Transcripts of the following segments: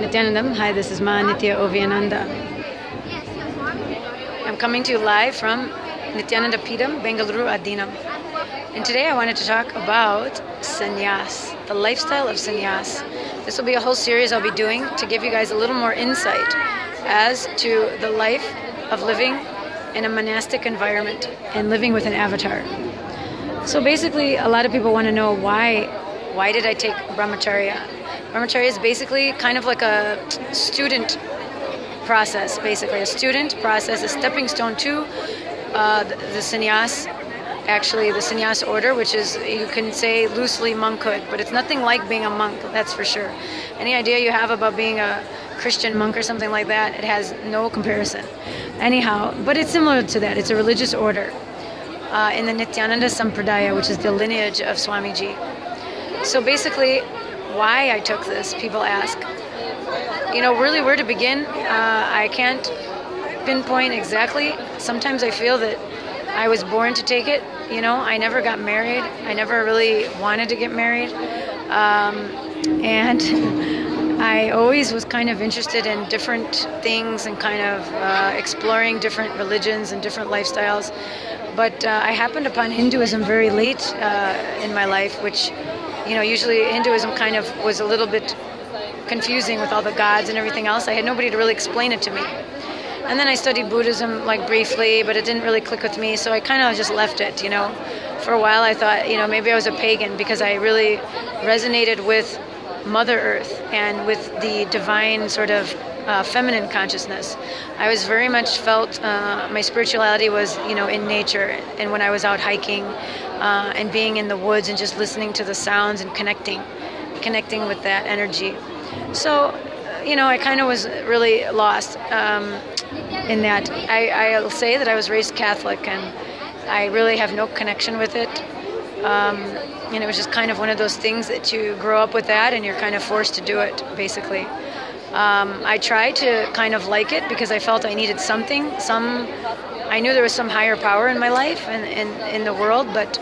Nithyananda. Hi, this is Ma Nitya Oviananda. I'm coming to you live from Nithyananda Peetham, Bengaluru, Adinam. And today I wanted to talk about Sannyas, the lifestyle of Sannyas. This will be a whole series I'll be doing to give you guys a little more insight as to the life of living in a monastic environment and living with an avatar. So basically, a lot of people want to know why did I take brahmacharya? Brahmacharya is basically kind of like a student process, basically a student process, a stepping stone to the sannyas, actually the sannyas order, which is, you can say loosely monkhood, but it's nothing like being a monk, that's for sure. Any idea you have about being a Christian monk or something like that, it has no comparison. Anyhow, but it's similar to that. It's a religious order in the Nithyananda Sampradaya, which is the lineage of Swamiji. So basically, why I took this, people ask. You know, really where to begin, I can't pinpoint exactly. Sometimes I feel that I was born to take it. You know, I never got married. I never really wanted to get married. And I always was kind of interested in different things and kind of exploring different religions and different lifestyles. But I happened upon Hinduism very late in my life, which, you know, usually Hinduism kind of was a little bit confusing with all the gods and everything else. I had nobody to really explain it to me. And then I studied Buddhism like briefly, but it didn't really click with me, so I kind of just left it, you know. For a while I thought, you know, maybe I was a pagan because I really resonated with Mother Earth and with the divine sort of feminine consciousness. I was very much felt my spirituality was, you know, in nature, and when I was out hiking and being in the woods and just listening to the sounds and connecting with that energy. So, you know, I kind of was really lost in that. I'll say that I was raised Catholic, and I really have no connection with it. And it was just kind of one of those things that you grow up with that, and you're kind of forced to do it, basically. I tried to kind of like it because I felt I needed something. I knew there was some higher power in my life and in the world, but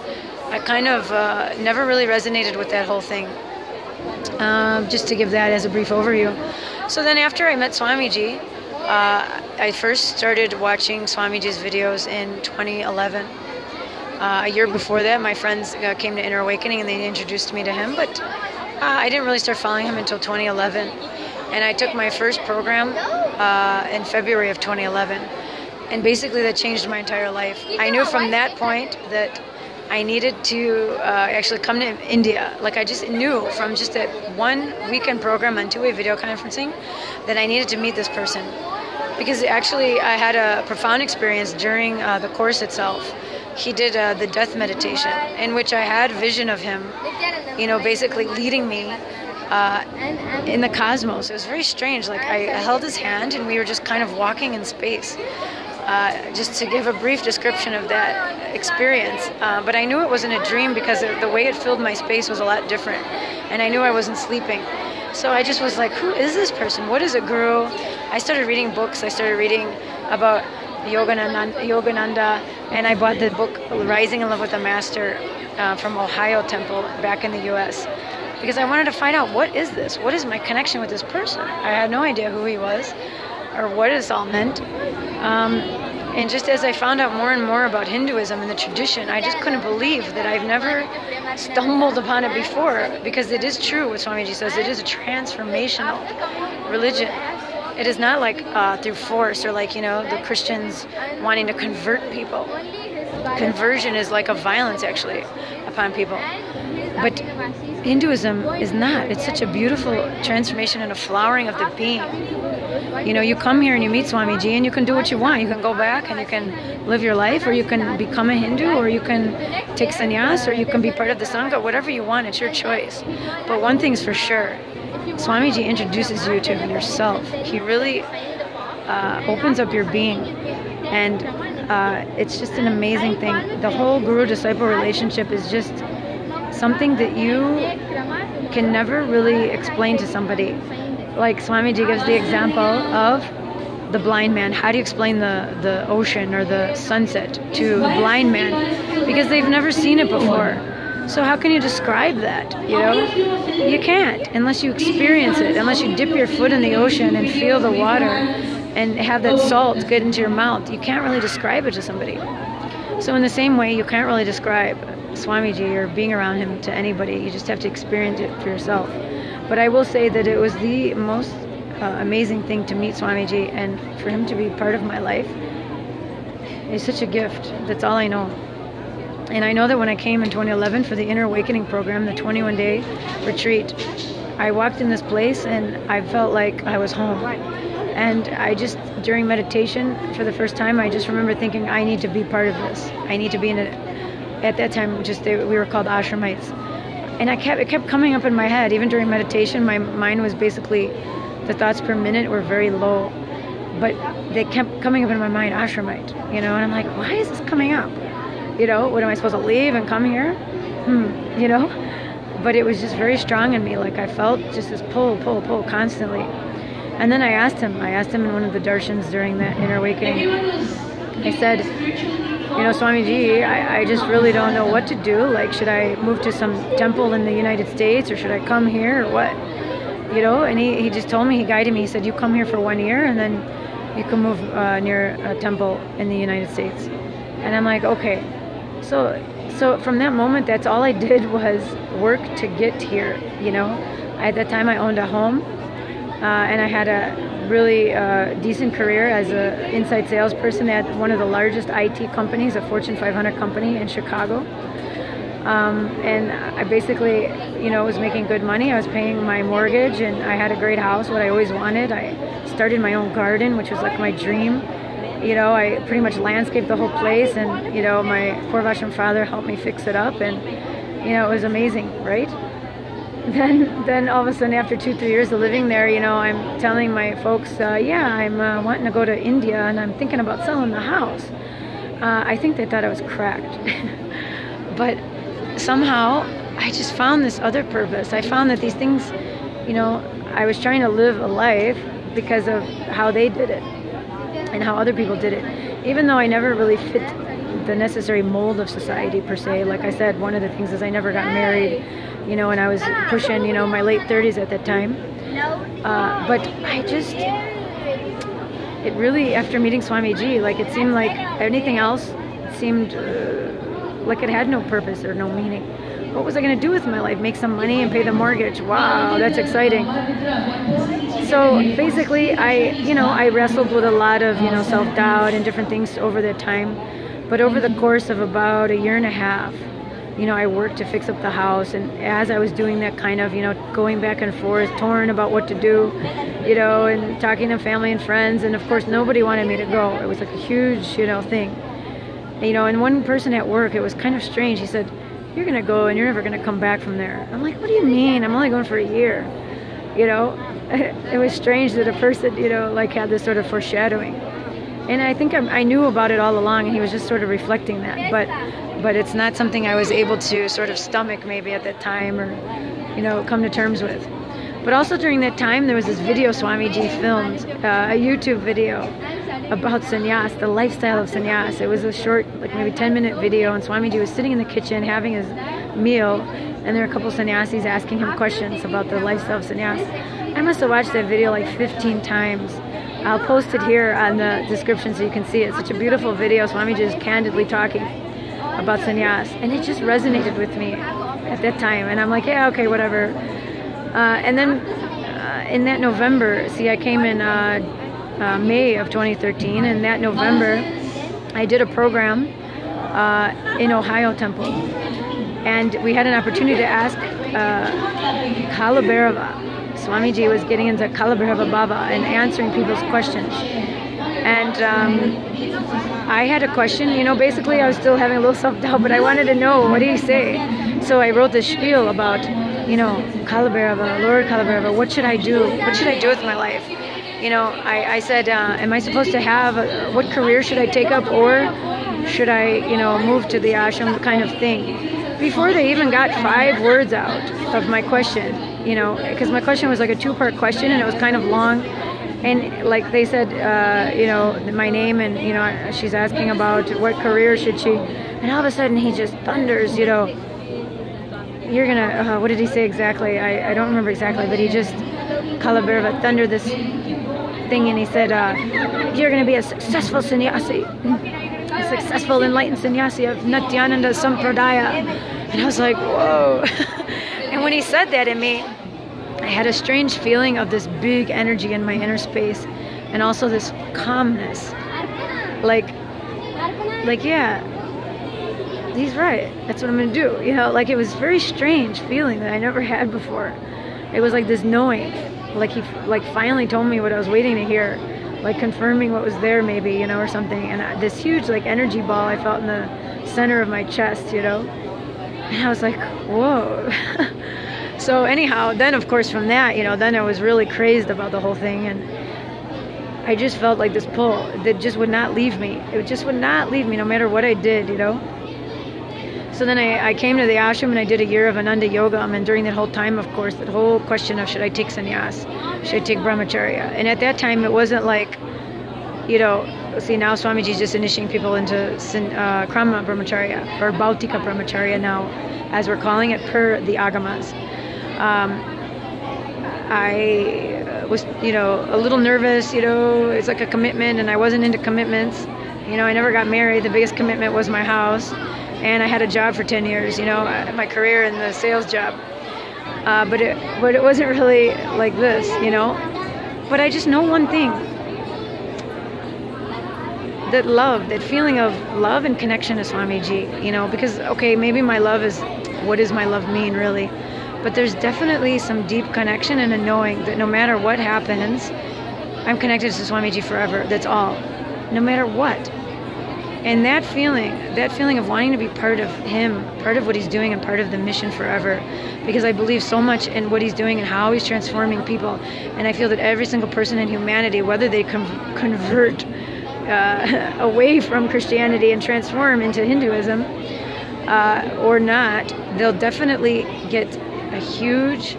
I kind of never really resonated with that whole thing. Just to give that as a brief overview. So then after I met Swamiji, I first started watching Swamiji's videos in 2011. A year before that, my friends came to Inner Awakening and they introduced me to him, but I didn't really start following him until 2011. And I took my first program in February of 2011. And basically that changed my entire life. I knew from that point that I needed to actually come to India. Like, I just knew from just that one weekend program on two-way video conferencing that I needed to meet this person. Because actually I had a profound experience during the course itself. He did the death meditation, in which I had vision of him, you know, basically leading me in the cosmos. It was very strange. Like, I held his hand and we were just kind of walking in space. Just to give a brief description of that experience. But I knew it wasn't a dream because the way it filled my space was a lot different. And I knew I wasn't sleeping. So I just was like, who is this person? What is a guru? I started reading books. I started reading about Yogananda, and I bought the book Rising in Love with the Master from Ohio Temple back in the US. Because I wanted to find out, what is this? What is my connection with this person? I had no idea who he was or what this all meant. And just as I found out more and more about Hinduism and the tradition, I just couldn't believe that I've never stumbled upon it before, because it is true what Swamiji says. It is a transformational religion. It is not like through force, or like, you know, the Christians wanting to convert people. Conversion is like a violence, actually, upon people. But Hinduism is not. It's such a beautiful transformation and a flowering of the being. You know, you come here and you meet Swamiji and you can do what you want. You can go back and you can live your life, or you can become a Hindu, or you can take sannyas, or you can be part of the Sangha, whatever you want. It's your choice. But one thing's for sure, Swamiji introduces you to yourself. He really opens up your being. And it's just an amazing thing. The whole guru-disciple relationship is just something that you can never really explain to somebody. Like Swamiji gives the example of the blind man. How do you explain the ocean or the sunset to a blind man? Because they've never seen it before. So how can you describe that? You know, you can't unless you experience it, unless you dip your foot in the ocean and feel the water and have that salt get into your mouth. You can't really describe it to somebody. So in the same way, you can't really describe Swamiji or being around him to anybody. You just have to experience it for yourself. But I will say that it was the most amazing thing to meet Swamiji, and for him to be part of my life is such a gift. That's all I know. And I know that when I came in 2011 for the Inner Awakening program, the 21-day retreat, I walked in this place and I felt like I was home. And I just, during meditation, for the first time, I just remember thinking, I need to be part of this. I need to be in it. At that time, we were called ashramites. And it kept coming up in my head. Even during meditation, my mind was basically, the thoughts per minute were very low. But they kept coming up in my mind, ashramite, you know, and I'm like, why is this coming up? You know, what am I supposed to leave and come here? You know? But it was just very strong in me. Like I felt just this pull constantly. And then I asked him in one of the darshans during that Inner Awakening, I said, you know, Swamiji, I just really don't know what to do. Like, should I move to some temple in the United States or should I come here or what? You know, and he just told me, he guided me. He said, you come here for 1 year and then you can move near a temple in the United States. And I'm like, okay. So from that moment, that's all I did was work to get here, you know. At that time, I owned a home, and I had a really decent career as an inside salesperson at one of the largest IT companies, a Fortune 500 company in Chicago. And I basically, you know, was making good money. I was paying my mortgage, and I had a great house, what I always wanted. I started my own garden, which was like my dream. You know, I pretty much landscaped the whole place, and, you know, my Purvashram father helped me fix it up, and, you know, it was amazing, right? Then all of a sudden, after 2-3 years of living there, you know, I'm telling my folks, yeah, I'm wanting to go to India, and I'm thinking about selling the house. I think they thought I was cracked. But somehow, I just found this other purpose. I found that these things, you know, I was trying to live a life because of how they did it and how other people did it. Even though I never really fit the necessary mold of society per se. Like I said, one of the things is I never got married, you know, and I was pushing, you know, my late 30s at that time. But I just, it really, after meeting Swamiji, like it seemed like anything else seemed like it had no purpose or no meaning. What was I going to do with my life? Make some money and pay the mortgage? Wow, that's exciting. So basically, I wrestled with a lot of, you know, self-doubt and different things over that time. But over the course of about 1.5 years, you know, I worked to fix up the house. And as I was doing that, kind of, you know, going back and forth, torn about what to do, you know, and talking to family and friends. And of course, nobody wanted me to go. It was like a huge, you know, thing. You know, and one person at work, it was kind of strange. He said, you're going to go and you're never going to come back from there. I'm like, what do you mean? I'm only going for 1 year. You know, it was strange that a person, you know, like had this sort of foreshadowing. And I think I knew about it all along, and he was just sort of reflecting that. But it's not something I was able to sort of stomach maybe at that time or, you know, come to terms with. But also during that time, there was this video Swamiji filmed, a YouTube video about sannyas, the lifestyle of sannyas. It was a short, like maybe 10-minute video, and Swamiji was sitting in the kitchen having his meal, and there were a couple sannyasis asking him questions about the lifestyle of sannyas. I must have watched that video like 15 times. I'll post it here on the description so you can see it. It's such a beautiful video. Swamiji is candidly talking about sannyas, and it just resonated with me at that time. And I'm like, yeah, okay, whatever. And then in that November, see, I came in May of 2013, and that November, I did a program in Ohio Temple. And we had an opportunity to ask Kalabhairava. Swamiji was getting into Kalabhairava Baba and answering people's questions. And I had a question, you know, basically I was still having a little self-doubt, but I wanted to know, what did he say? So I wrote this spiel about, you know, Kalabhairava, Lord Kalabhairava, what should I do? What should I do with my life? You know, I said, am I supposed to have, what career should I take up, or should I, you know, move to the ashram kind of thing? Before they even got 5 words out of my question, you know, because my question was like a 2-part question, and it was kind of long. And like they said, you know, my name, and, you know, she's asking about what career should she, and all of a sudden he just thunders, you know, you're gonna, what did he say exactly? I don't remember exactly, but he just, Kalabhairava thundered this thing, and he said, you're gonna be a successful sannyasi, a successful enlightened sannyasi of Nithyananda Sampradaya. And I was like, whoa. And when he said that in me, I had a strange feeling of this big energy in my inner space, and also this calmness. Like, yeah, he's right. That's what I'm gonna do. You know, like, it was a very strange feeling that I never had before. It was like this knowing, like he finally told me what I was waiting to hear, like confirming what was there maybe, you know, or something. And this huge like energy ball I felt in the center of my chest, you know. And I was like, whoa. So anyhow, then of course from that, you know, then I was really crazed about the whole thing, and I just felt like this pull that just would not leave me. It just would not leave me no matter what I did, you know. So then I came to the ashram, and I did a year of Ananda Yogam, and during that whole time, of course, that whole question of should I take sannyas, should I take brahmacharya? And at that time, it wasn't like, you know, see, now Swamiji's just initiating people into Krama brahmacharya, or Bhautika brahmacharya now, as we're calling it per the agamas. I was, you know, a little nervous, you know, it's like a commitment, and I wasn't into commitments. You know, I never got married. The biggest commitment was my house. And I had a job for 10 years, you know, my career in the sales job. But it wasn't really like this, you know. But I just know one thing. That love, that feeling of love and connection to Swamiji, you know, because, okay, maybe my love is, what does my love mean really? But there's definitely some deep connection and a knowing that no matter what happens, I'm connected to Swamiji forever. That's all. No matter what. And that feeling of wanting to be part of him, part of what he's doing, and part of the mission forever, because I believe so much in what he's doing and how he's transforming people. And I feel that every single person in humanity, whether they convert away from Christianity and transform into Hinduism or not, they'll definitely get a huge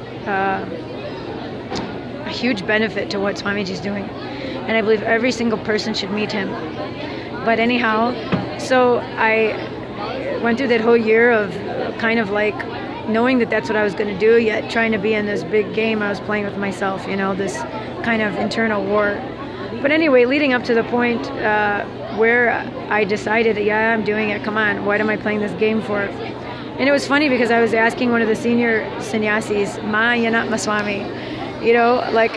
benefit to what Swamiji's doing. And I believe every single person should meet him. But anyhow, so I went through that whole year of kind of like knowing that that's what I was going to do, yet trying to be in this big game I was playing with myself, you know, this kind of internal war. But anyway, leading up to the point where I decided, yeah, I'm doing it, come on, what am I playing this game for? And it was funny because I was asking one of the senior sannyasis, Ma Yanatma Swami, you know, like,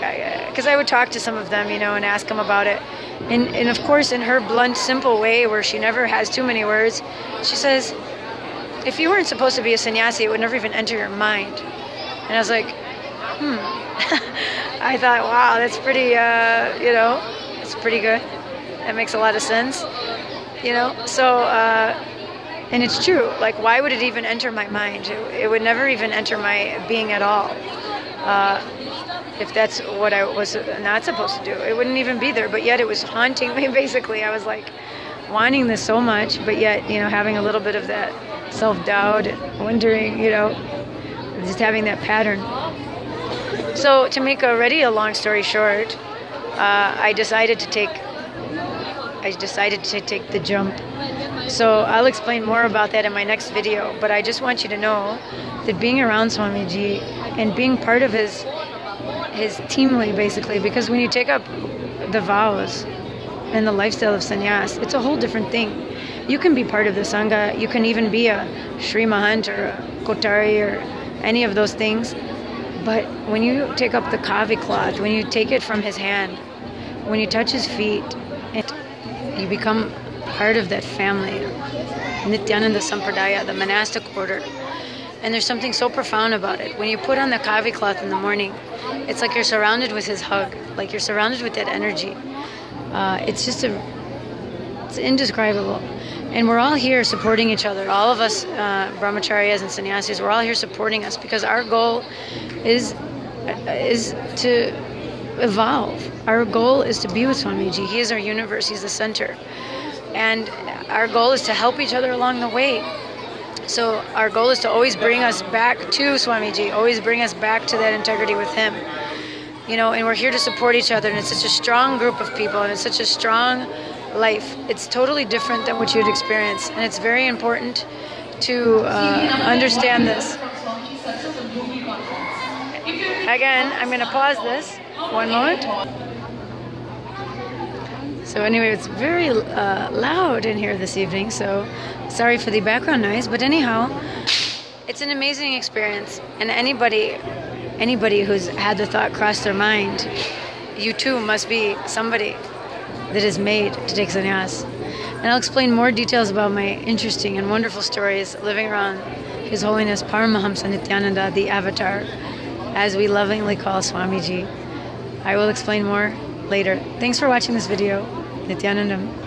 because I would talk to some of them, you know, and ask them about it. And of course, in her blunt, simple way, where she never has too many words, she says, if you weren't supposed to be a sannyasi, it would never even enter your mind. And I was like, I thought, wow, that's pretty, you know, it's pretty good. That makes a lot of sense, you know. So, and it's true. Like, why would it even enter my mind? It would never even enter my being at all. If that's what I was not supposed to do, it wouldn't even be there. But yet it was haunting me, basically. I was like wanting this so much, but yet, you know, having a little bit of that self-doubt, wondering, you know, just having that pattern. So to make already a long story short, I decided to take the jump. So I'll explain more about that in my next video, but I just want you to know that being around Swamiji and being part of his teamly, basically, because when you take up the vows and the lifestyle of sannyas, it's a whole different thing. You can be part of the Sangha, you can even be a Sri Mahant or a Kotari or any of those things, but when you take up the kavi cloth, when you take it from his hand, when you touch his feet, you become part of that family, Nithyananda Sampradaya, the monastic order. And there's something so profound about it. When you put on the kavi cloth in the morning, it's like you're surrounded with his hug, like you're surrounded with that energy. It's just it's indescribable. And we're all here supporting each other. All of us brahmacharyas and sannyasis, we're all here supporting us because our goal is to evolve. Our goal is to be with Swamiji. He is our universe. He's the center. And our goal is to help each other along the way. So our goal is to always bring us back to Swamiji, always bring us back to that integrity with him. You know, and we're here to support each other, and it's such a strong group of people, and it's such a strong life. It's totally different than what you'd experience, and it's very important to understand this. again, I'm going to pause this. One moment. So anyway, it's very loud in here this evening, so sorry for the background noise. But anyhow, it's an amazing experience. And anybody who's had the thought cross their mind, you too must be somebody that is made to take sannyas. And I'll explain more details about my interesting and wonderful stories living around His Holiness Paramahamsa Nithyananda, the Avatar, as we lovingly call Swamiji. I will explain more later. Thanks for watching this video. Nithyanandam.